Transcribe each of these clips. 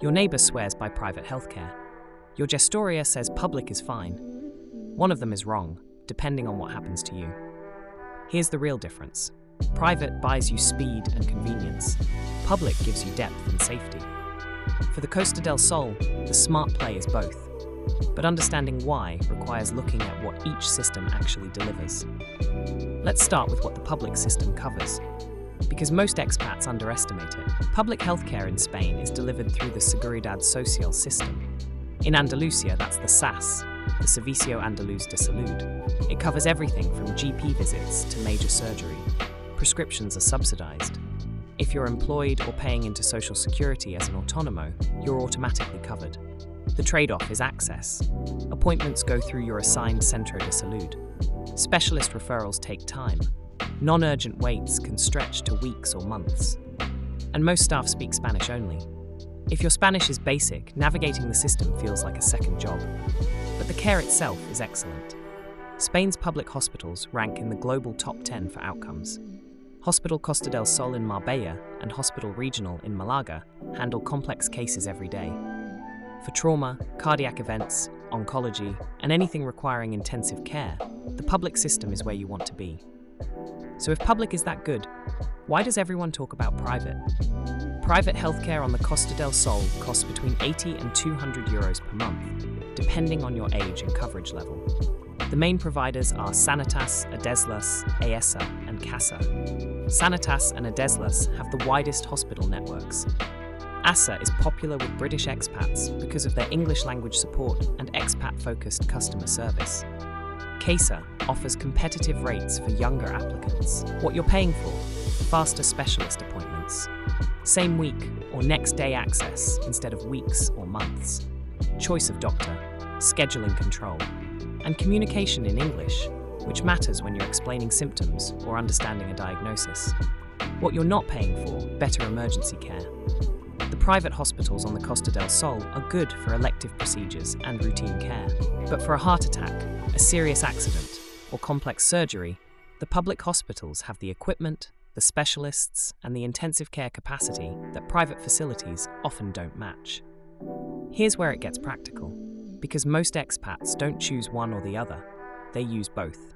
Your neighbour swears by private healthcare. Your gestoría says public is fine. One of them is wrong, depending on what happens to you. Here's the real difference. Private buys you speed and convenience. Public gives you depth and safety. For the Costa del Sol, the smart play is both. But understanding why requires looking at what each system actually delivers. Let's start with what the public system covers, because most expats underestimate it. Public healthcare in Spain is delivered through the Seguridad Social system. In Andalusia, that's the SAS, the Servicio Andaluz de Salud. It covers everything from GP visits to major surgery. Prescriptions are subsidized. If you're employed or paying into Social Security as an autónomo, you're automatically covered. The trade-off is access. Appointments go through your assigned Centro de Salud. Specialist referrals take time. Non-urgent waits can stretch to weeks or months. And most staff speak Spanish only. If your Spanish is basic, navigating the system feels like a second job. But the care itself is excellent. Spain's public hospitals rank in the global top 10 for outcomes. Hospital Costa del Sol in Marbella and Hospital Regional in Malaga handle complex cases every day. For trauma, cardiac events, oncology, and anything requiring intensive care, the public system is where you want to be. So if public is that good, why does everyone talk about private? Private healthcare on the Costa del Sol costs between 80 and 200 euros per month, depending on your age and coverage level. The main providers are Sanitas, Adeslas, AESA, and CASA. Sanitas and Adeslas have the widest hospital networks. ASA is popular with British expats because of their English language support and expat-focused customer service. CASA offers competitive rates for younger applicants. What you're paying for: faster specialist appointments, same week or next day access instead of weeks or months, choice of doctor, scheduling control, and communication in English, which matters when you're explaining symptoms or understanding a diagnosis. What you're not paying for: better emergency care. The private hospitals on the Costa del Sol are good for elective procedures and routine care. But for a heart attack, a serious accident, or complex surgery, the public hospitals have the equipment, the specialists, and the intensive care capacity that private facilities often don't match. Here's where it gets practical, because most expats don't choose one or the other, they use both.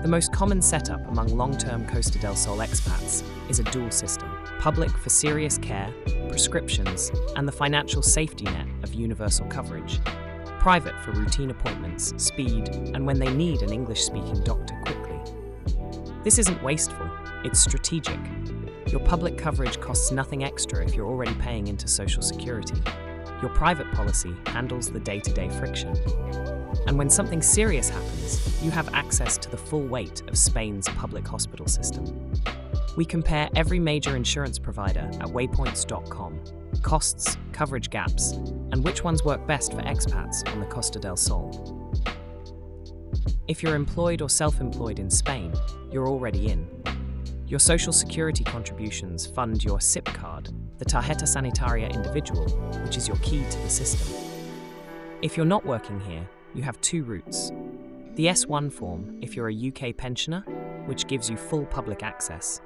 The most common setup among long-term Costa del Sol expats is a dual system: public for serious care, prescriptions, and the financial safety net of universal coverage; private for routine appointments, speed, and when they need an English-speaking doctor quickly. This isn't wasteful, it's strategic. Your public coverage costs nothing extra if you're already paying into Social Security. Your private policy handles the day-to-day friction. And when something serious happens, you have access to the full weight of Spain's public hospital system. We compare every major insurance provider at waypoints.com, costs, coverage gaps, and which ones work best for expats on the Costa del Sol. If you're employed or self-employed in Spain, you're already in. Your Social Security contributions fund your s.i.p card, the Tarjeta Sanitaria Individual, which is your key to the system. If you're not working here, you have two routes. The S1 form if you're a UK pensioner, which gives you full public access,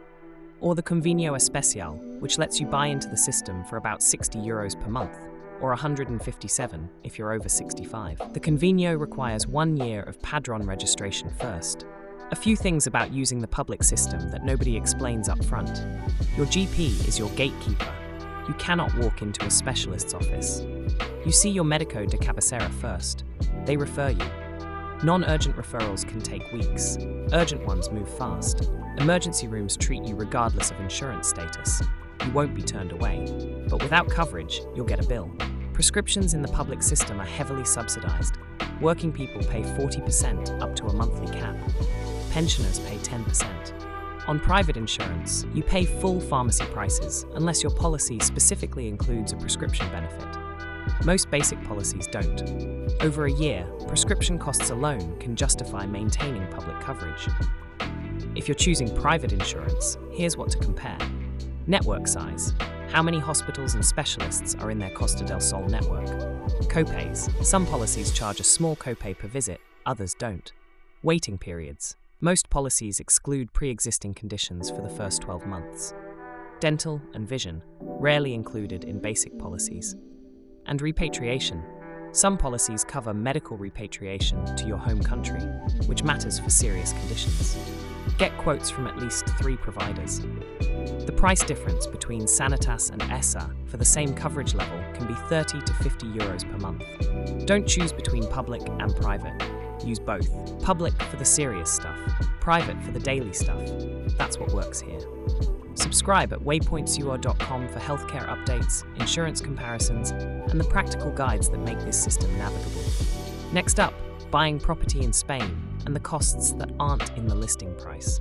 or the Convenio Especial, which lets you buy into the system for about 60 euros per month, or 157 if you're over 65. The Convenio requires 1 year of Padron registration first. A few things about using the public system that nobody explains up front. Your GP is your gatekeeper. You cannot walk into a specialist's office. You see your medico de cabecera first. They refer you. Non-urgent referrals can take weeks. Urgent ones move fast. Emergency rooms treat you regardless of insurance status. You won't be turned away. But without coverage, you'll get a bill. Prescriptions in the public system are heavily subsidized. Working people pay 40% up to a monthly cap. Pensioners pay 10%. On private insurance, you pay full pharmacy prices unless your policy specifically includes a prescription benefit. Most basic policies don't. Over a year, prescription costs alone can justify maintaining public coverage. If you're choosing private insurance, here's what to compare. Network size. How many hospitals and specialists are in their Costa del Sol network? Copays. Some policies charge a small copay per visit, others don't. Waiting periods. Most policies exclude pre-existing conditions for the first 12 months. Dental and vision, rarely included in basic policies. And repatriation. Some policies cover medical repatriation to your home country, which matters for serious conditions. Get quotes from at least 3 providers. The price difference between Sanitas and ESSA for the same coverage level can be 30 to 50 euros per month. Don't choose between public and private. Use both. Public for the serious stuff, private for the daily stuff. That's what works here. Subscribe at WaypointSur.com for healthcare updates, insurance comparisons, and the practical guides that make this system navigable. Next up, buying property in Spain and the costs that aren't in the listing price.